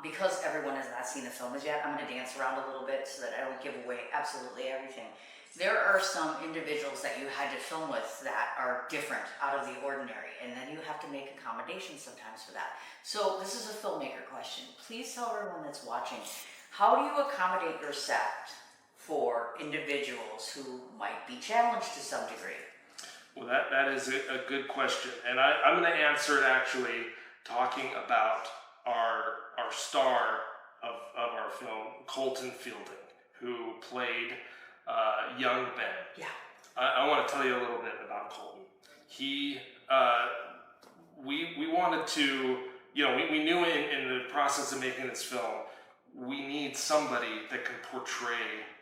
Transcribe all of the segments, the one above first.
Because everyone has not seen the film as yet, I'm going to dance around a little bit so that I don't give away absolutely everything. There are some individuals that you had to film with that are different, out of the ordinary, and then you have to make accommodations sometimes for that. So this is a filmmaker question. Please tell everyone that's watching, how do you accommodate your set for individuals who might be challenged to some degree? Well, that is a good question, and I'm going to answer it actually talking about our star of our film, Colton Fielding, who played young Ben. Yeah. I want to tell you a little bit about Colton. He, we wanted to, we knew in the process of making this film, we need somebody that can portray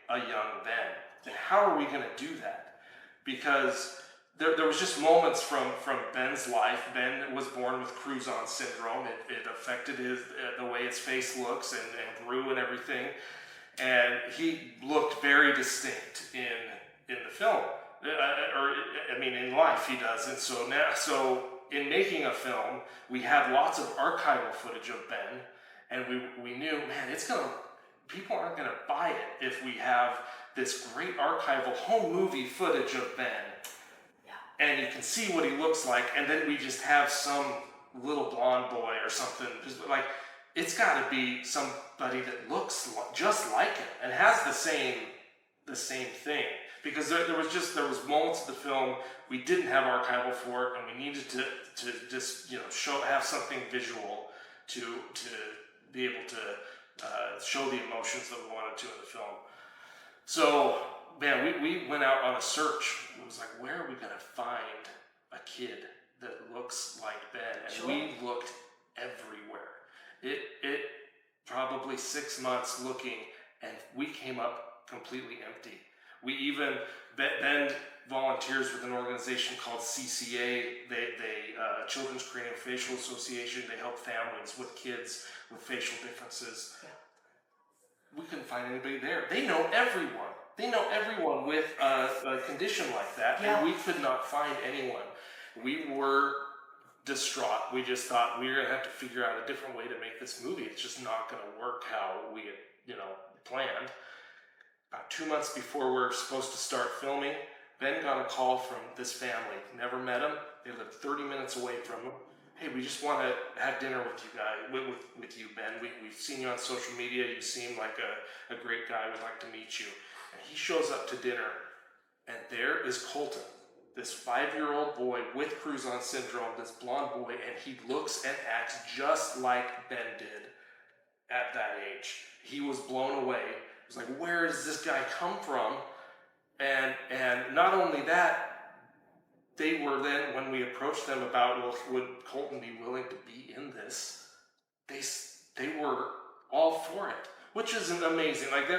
a young Ben. And how are we going to do that? Because there was just moments from Ben's life. Ben was born with Christensen syndrome. It affected the way his face looks and grew and everything. And he looked very distinct in the film, in life he does. And so in making a film, we had lots of archival footage of Ben, and we knew, man, people aren't gonna buy it if we have this great archival home movie footage of Ben, and you can see what he looks like, and then we just have some little blonde boy or something, just like, it's got to be somebody that looks just like him and has the same thing. Because there was moments of the film we didn't have archival for it, and we needed to just have something visual to be able to show the emotions that we wanted to in the film. So man, we went out on a search. It was like, where are we gonna find a kid that looks like Ben? And Sure. We looked everywhere. It probably 6 months looking, and we came up completely empty. We even, Ben volunteers with an organization called CCA. They Children's Creative Facial Association. They help families with kids with facial differences. Yeah. We couldn't find anybody there. They know everyone. They know everyone with a condition like that, Yeah. and we could not find anyone. We were distraught. We just thought we were going to have to figure out a different way to make this movie. It's just not going to work how we had, planned. About 2 months before we were supposed to start filming, Ben got a call from this family. Never met him. They lived 30 minutes away from him. Hey, we just want to have dinner with you guys, with you, Ben. We've seen you on social media. You seem like a great guy. We'd like to meet you. And he shows up to dinner, and there is Colton, this 5-year-old boy with Christensen syndrome, this blonde boy, and he looks and acts just like Ben did at that age. He was blown away. It was like, where does this guy come from? And not only that, they were then, when we approached them about, well, would Colton be willing to be in this, they were all for it, which is amazing. Like,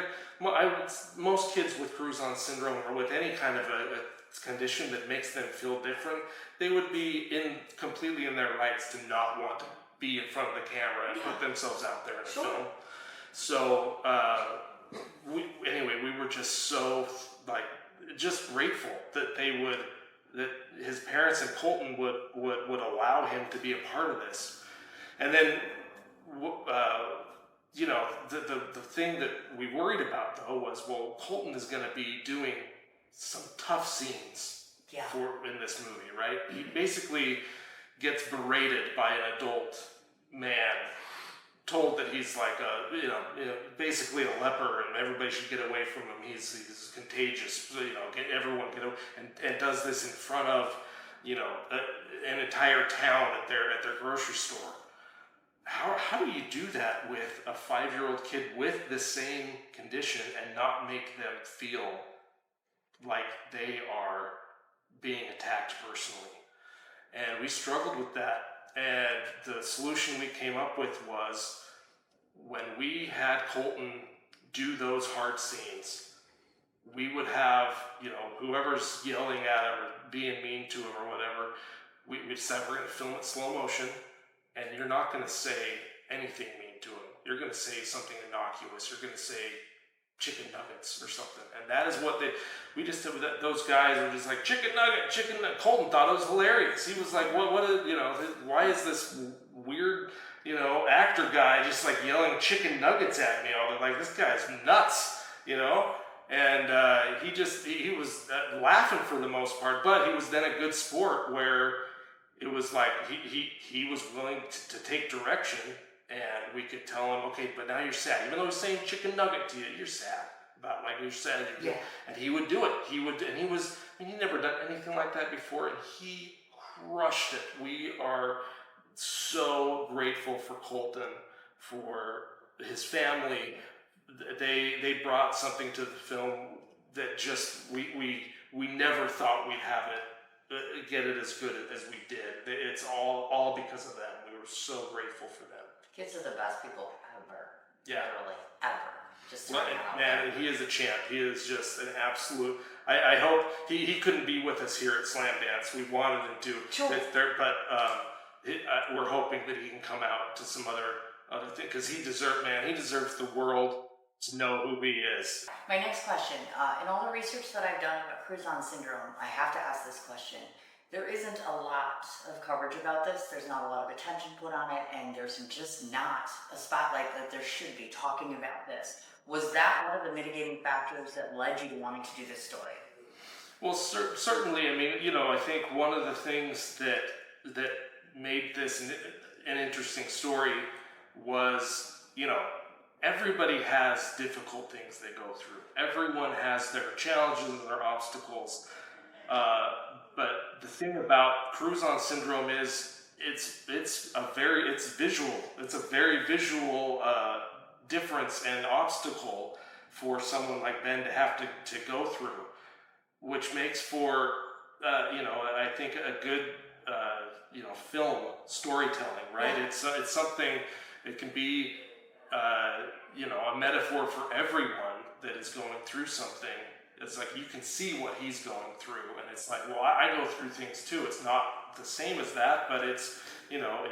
most kids with Christensen syndrome or with any kind of a condition that makes them feel different, they would be completely in their rights to not want to be in front of the camera and put themselves out there in a film. So we were just so just grateful that that his parents and Colton would allow him to be a part of this. And then the thing that we worried about though was, well, Colton is going to be doing some tough scenes in this movie, right? He basically gets berated by an adult man, told that he's like basically a leper and everybody should get away from him. He's contagious. Everyone get away, and does this in front of an entire town at their grocery store. How do you do that with a 5-year-old kid with the same condition and not make them feel like they are being attacked personally? And we struggled with that. And the solution we came up with was, when we had Colton do those hard scenes, we would have, whoever's yelling at him or being mean to him or whatever, we'd say, we're going to film it slow motion, and you're not going to say anything mean to him. You're going to say something innocuous. You're going to say chicken nuggets or something. And that is what we just did with that. Those guys were just like, chicken nugget. Colton thought it was hilarious. He was like, why is this weird actor guy just like yelling chicken nuggets at me all the like this guy's nuts, and he was laughing for the most part, but he was then a good sport where it was like he was willing to take direction, and we could tell him, okay, but now you're sad, even though he's saying chicken nugget to you, you're sad about like you're sad, Yeah. and he would do it. He never done anything like that before, and he crushed it. We are so grateful for Colton, for his family. They brought something to the film that just we never thought we'd have it get it as good as we did. It's all because of them. We were so grateful for them. Kids are the best people ever. Yeah. Literally, ever. Just Well, throwing it out man, there. he is a champ. He is just an absolute. I hope he couldn't be with us here at Slamdance. We wanted him to, Sure. but we're hoping that he can come out to some other thing because he deserves the world to know who he is. My next question, in all the research that I've done about Cruzon syndrome, I have to ask this question. There isn't a lot of coverage about this. There's not a lot of attention put on it, and there's just not a spotlight that there should be talking about this. Was that one of the mitigating factors that led you to wanting to do this story? Well, certainly. I mean, I think one of the things that made this an interesting story was, everybody has difficult things they go through. Everyone has their challenges and their obstacles. But the thing about Cruzon syndrome is it's visual. It's a very visual difference and obstacle for someone like Ben to have to go through, which makes for I think a good film storytelling, right? Yeah. It's something. It can be a metaphor for everyone that is going through something. It's like you can see what he's going through, and it's like, well, I go through things too. It's not the same as that, but it's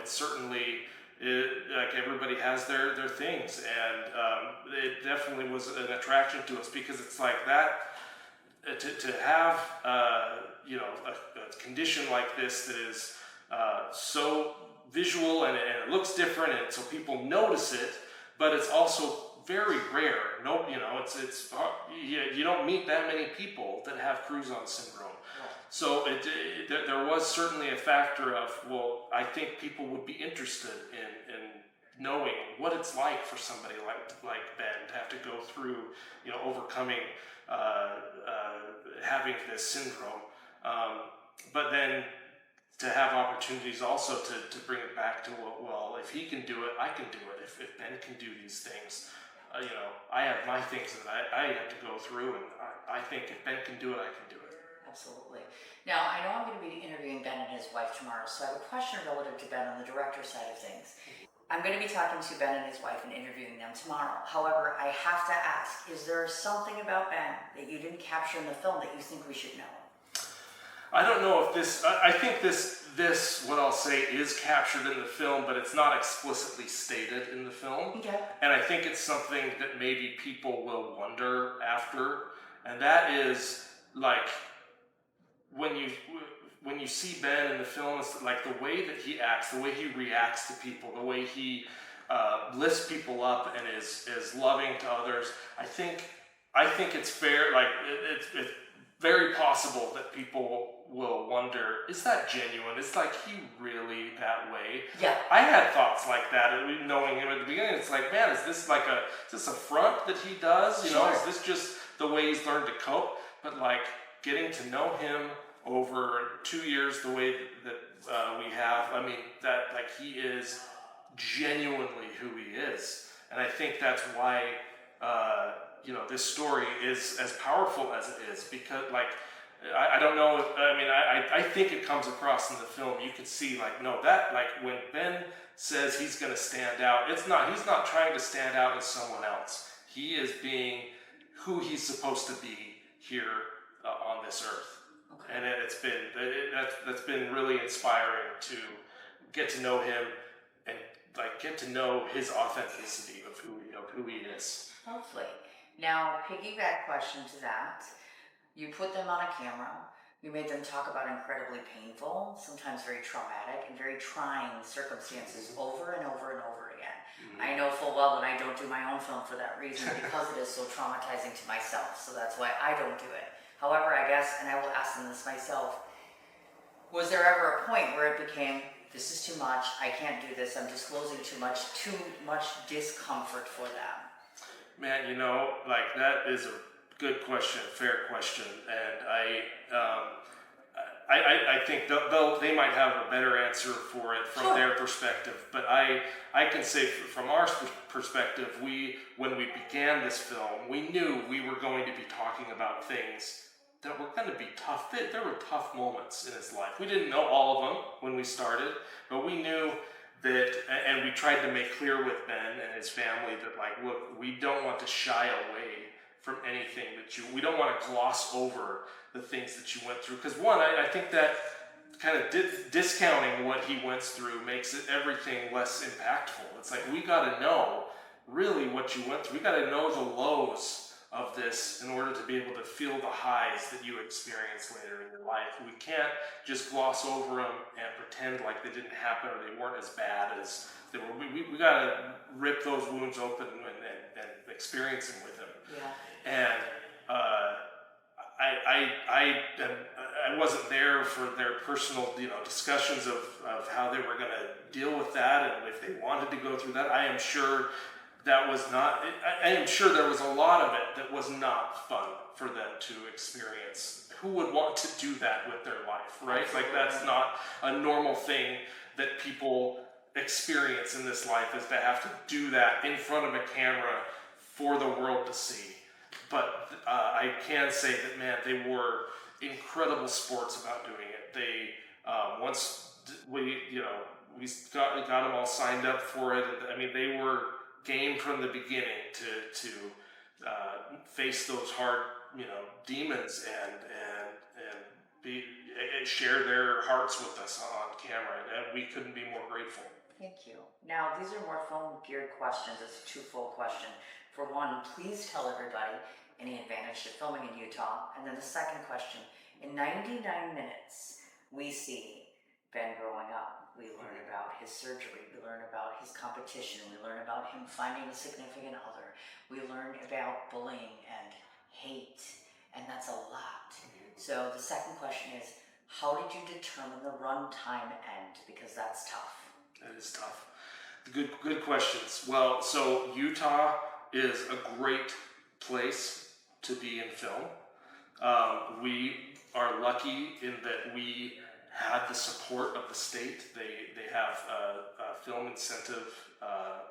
certainly like everybody has their things, and it definitely was an attraction to us because it's like that to have a condition like this that is so visual and it looks different, and so people notice it, but it's also very rare. No, it's you don't meet that many people that have Cruzon syndrome. Right. So there was certainly a factor of, well, I think people would be interested in knowing what it's like for somebody like Ben to have to go through, overcoming having this syndrome, but then to have opportunities also to bring it back to, well, if he can do it, I can do it. If Ben can do these things, I have my things that I have to go through, and I think if Ben can do it, I can do it. Absolutely. Now, I know I'm going to be interviewing Ben and his wife tomorrow, so I have a question relative to Ben on the director side of things. I'm going to be talking to Ben and his wife and interviewing them tomorrow. However, I have to ask, is there something about Ben that you didn't capture in the film that you think we should know? I don't know if this. I think this what I'll say is captured in the film, but it's not explicitly stated in the film. Okay. And I think it's something that maybe people will wonder after, and that is like when you see Ben in the film, it's like the way that he acts, the way he reacts to people, the way he lifts people up and is loving to others. I think it's fair. Like it's very possible that people will wonder, is that genuine? Is like he really that way? Yeah. I had thoughts like that, knowing him at the beginning. It's like, man, is this a front that he does? Sure. Is this just the way he's learned to cope? But like getting to know him over 2 years, the way that we have, I mean, that like he is genuinely who he is, and I think that's why this story is as powerful as it is, because like I don't know if, I think it comes across in the film. You can see like, no, that like when Ben says he's going to stand out, he's not trying to stand out as someone else. He is being who he's supposed to be here on this earth. Okay. And that's been really inspiring to get to know him and like get to know his authenticity of who he is. Hopefully. Now, piggyback question to that. You put them on a camera. We made them talk about incredibly painful, sometimes very traumatic, and very trying circumstances over and over and over again. I know full well that I don't do my own film for that reason because it is so traumatizing to myself. So that's why I don't do it. However, I guess, and I will ask them this myself, was there ever a point where it became, this is too much, I can't do this, I'm disclosing too much discomfort for them? Man, you know, like that is a good question, fair question, and I think they might have a better answer for it from their perspective. But I can say from our perspective, when we began this film, we knew we were going to be talking about things that were going to be tough. There were tough moments in his life. We didn't know all of them when we started, but we knew that, and we tried to make clear with Ben and his family that, like, look, we don't want to shy away from anything we don't want to gloss over the things that you went through. Because one, I think that kind of discounting what he went through makes everything less impactful. It's like, we got to know really what you went through. We got to know the lows of this in order to be able to feel the highs that you experience later in your life. We can't just gloss over them and pretend like they didn't happen or they weren't as bad as they were. We got to rip those wounds open and experience them with him. Yeah. And I wasn't there for their personal, discussions of how they were going to deal with that and if they wanted to go through that. I am sure that was not. I am sure there was a lot of it that was not fun for them to experience. Who would want to do that with their life, right? Like, that's not a normal thing that people experience in this life, is to have to do that in front of a camera for the world to see. But I can say that, man, they were incredible sports about doing it. They once we got them all signed up for it. I mean, they were game from the beginning to face those hard demons and share their hearts with us on camera, and we couldn't be more grateful. Thank you. Now, these are more film-geared questions. It's a twofold question. For one, please tell everybody any advantage to filming in Utah. And then the second question, in 99 minutes, we see Ben growing up. We learn about his surgery. We learn about his competition. We learn about him finding a significant other. We learn about bullying and hate, and that's a lot. So the second question is, how did you determine the runtime end? Because that's tough. That is tough. Good questions. Well, so Utah is a great place to be in film. We are lucky in that we had the support of the state. They have a film incentive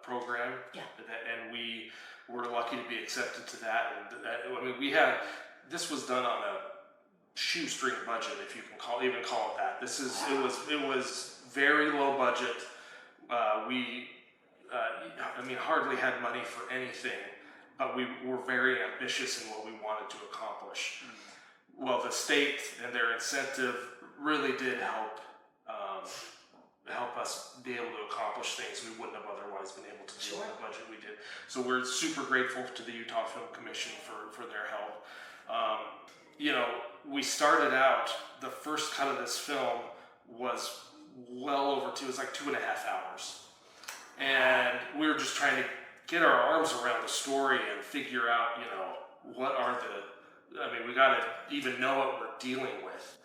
program, and we were lucky to be accepted to that. And I mean, this was done on a shoestring budget, if you can even call it that. It was very low budget. We hardly had money for anything, but we were very ambitious in what we wanted to accomplish. Well, the state and their incentive really did help us be able to accomplish things we wouldn't have otherwise been able to do with the budget we did. So we're super grateful to the Utah Film Commission for their help. We started out, the first cut of this film was well over it was like 2.5 hours. And we were just trying to get our arms around the story and figure out, what are we got to even know what we're dealing with.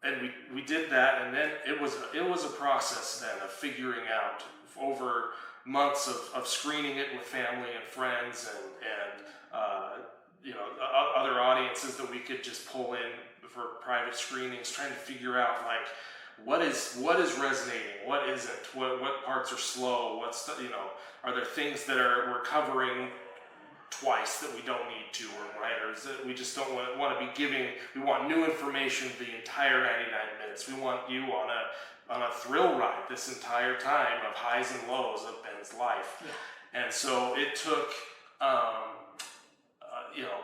And we did that, and then it was a process then of figuring out over months of screening it with family and friends and other audiences that we could just pull in for private screenings, trying to figure out, like, what is resonating, what isn't, what parts are slow, are there things that we're covering twice that we don't need to, or writers that we just don't want to be giving. We want new information the entire 99 minutes. We want you on a thrill ride this entire time of highs and lows of Ben's life. And so it took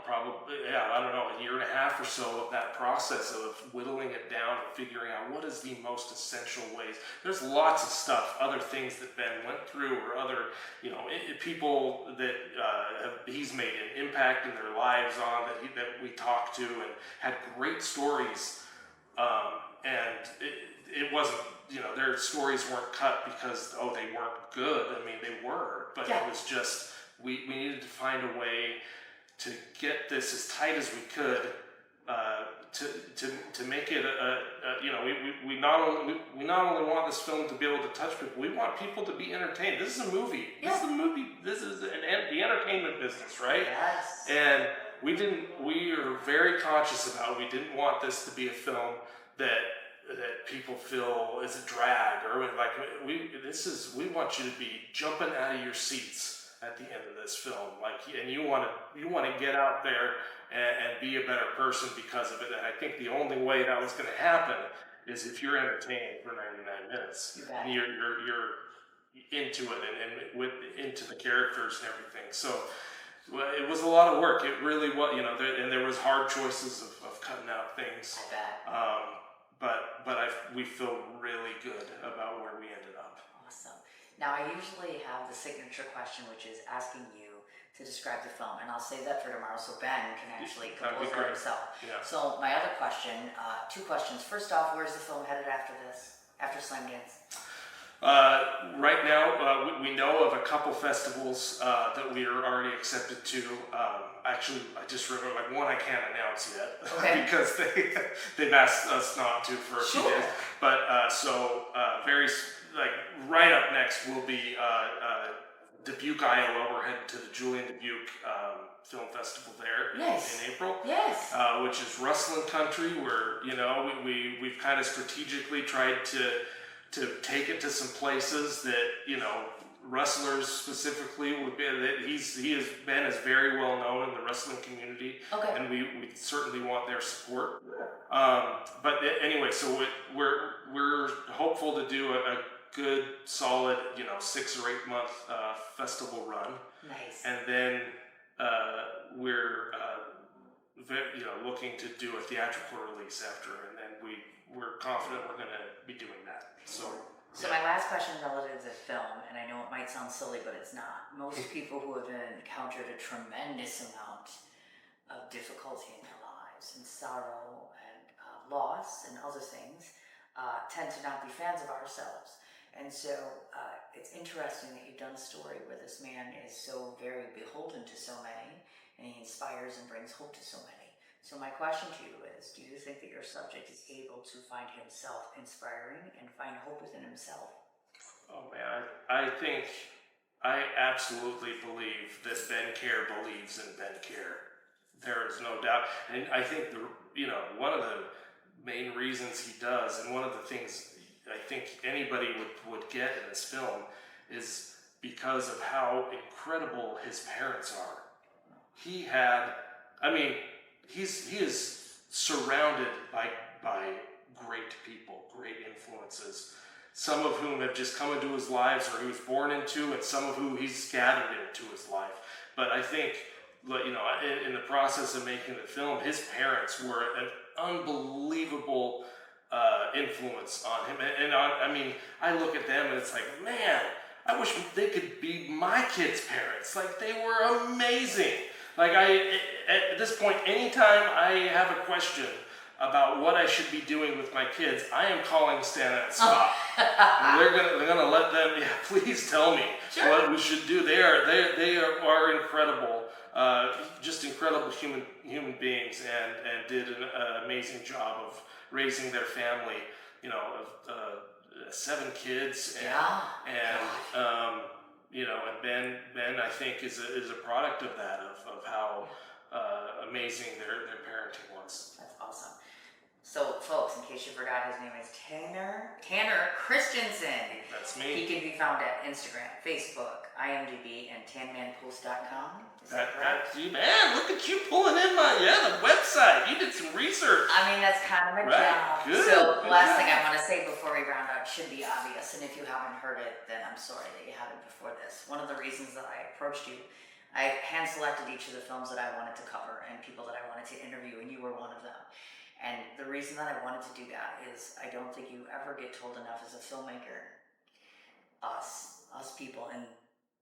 probably, yeah, I don't know, a year and a half or so of that process of whittling it down and figuring out what is the most essential ways. There's lots of stuff, other things that Ben went through, or other, people that he's made an impact in their lives on, that we talked to, and had great stories. And it wasn't, their stories weren't cut because, they weren't good. I mean, they were, but Yeah. it was just, we needed to find a way to get this as tight as we could, to make it we not only want this film to be able to touch people, we want people to be entertained. This is a movie. Yeah. This is a movie. This is the entertainment business, right? Yes. And we are very conscious about, we didn't want this to be a film that people feel is a drag, or like we want you to be jumping out of your seats at the end of this film, and you want to get out there and be a better person because of it. And I think the only way that was going to happen is if you're entertained for 99 minutes. You bet. And you're into it and into the characters and everything. So it was a lot of work. It really was, and there was hard choices of cutting out things. I bet. But we feel really good about where we ended up. Awesome. Now, I usually have the signature question, which is asking you to describe the film, and I'll save that for tomorrow so Ben can actually compose it himself. Yeah. So my other question, two questions. First off, where's the film headed after this, after Slamdance? Right now, we know of a couple festivals that we are already accepted to. Actually, I just remember one I can't announce yet, okay. because they've asked us not to for a few days. But right up next will be Dubuque, Iowa. We're headed to the Julian Dubuque Film Festival there in April. Yes. Which is Rustling Country, where we've kind of strategically tried to take it to some places that wrestlers specifically would be. Ben is very well known in the wrestling community, and we certainly want their support. But anyway, so we're hopeful to do a good solid 6 or 8 month festival run. Nice. And then we're looking to do a theatrical release after, and then we're confident we're going to be doing that. So my last question relative to the film, and I know it might sound silly, but it's not. Most people who have encountered a tremendous amount of difficulty in their lives, and sorrow, and loss, and other things, tend to not be fans of ourselves. And so it's interesting that you've done a story where this man is so very beholden to so many, and he inspires and brings hope to so many. So my question to you is, do you think that your subject is able to find himself inspiring and find hope within himself? Oh man, I absolutely believe that Ben Care believes in Ben Care. There is no doubt. And I think one of the main reasons he does, and one of the things I think anybody would get in this film, is because of how incredible his parents are. He is surrounded by great people, great influences, some of whom have just come into his lives, or he was born into, and some of whom he's gathered into his life. But I think, in the process of making the film, his parents were an unbelievable influence on him. And I look at them and it's like, man, I wish they could be my kids' parents. Like, they were amazing. Like, at this point, anytime I have a question about what I should be doing with my kids, I am calling Stan and Scott. They're gonna let them. Yeah, please tell me what we should do. They are incredible, just incredible human beings, and did an amazing job of raising their family. Of 7 kids, and Ben I think is a product of that, of how amazing their parenting was. That's awesome. So, folks, in case you forgot, his name is Tanner Christensen. That's me. He can be found at Instagram, Facebook, IMDb, and tanmanpost.com. Is that correct? Man, look at you pulling in the website. You did some research. I mean, that's kind of a job. Good. So, the last thing I want to say before we round out should be obvious, and if you haven't heard it, then I'm sorry that you haven't before this. One of the reasons that I approached you I hand-selected each of the films that I wanted to cover and people that I wanted to interview, and you were one of them. And the reason that I wanted to do that is I don't think you ever get told enough as a filmmaker, us people in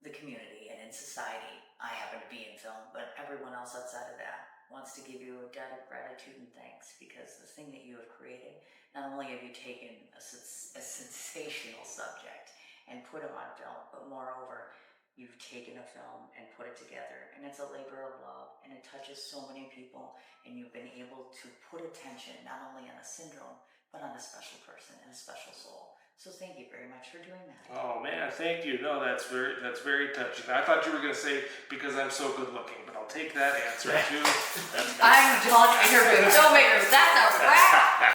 the community and in society. I happen to be in film, but everyone else outside of that wants to give you a debt of gratitude and thanks, because the thing that you have created, not only have you taken a sensational subject and put him on film, but moreover, you've taken a film and put it together, and it's a labor of love, and it touches so many people, and you've been able to put attention not only on a syndrome, but on a special person and a special soul. So thank you very much for doing that. Oh man, thank you. No, that's very touching. I thought you were going to say because I'm so good looking, but I'll take that answer too. That's I'm done interviewing filmmakers. That's a wrap.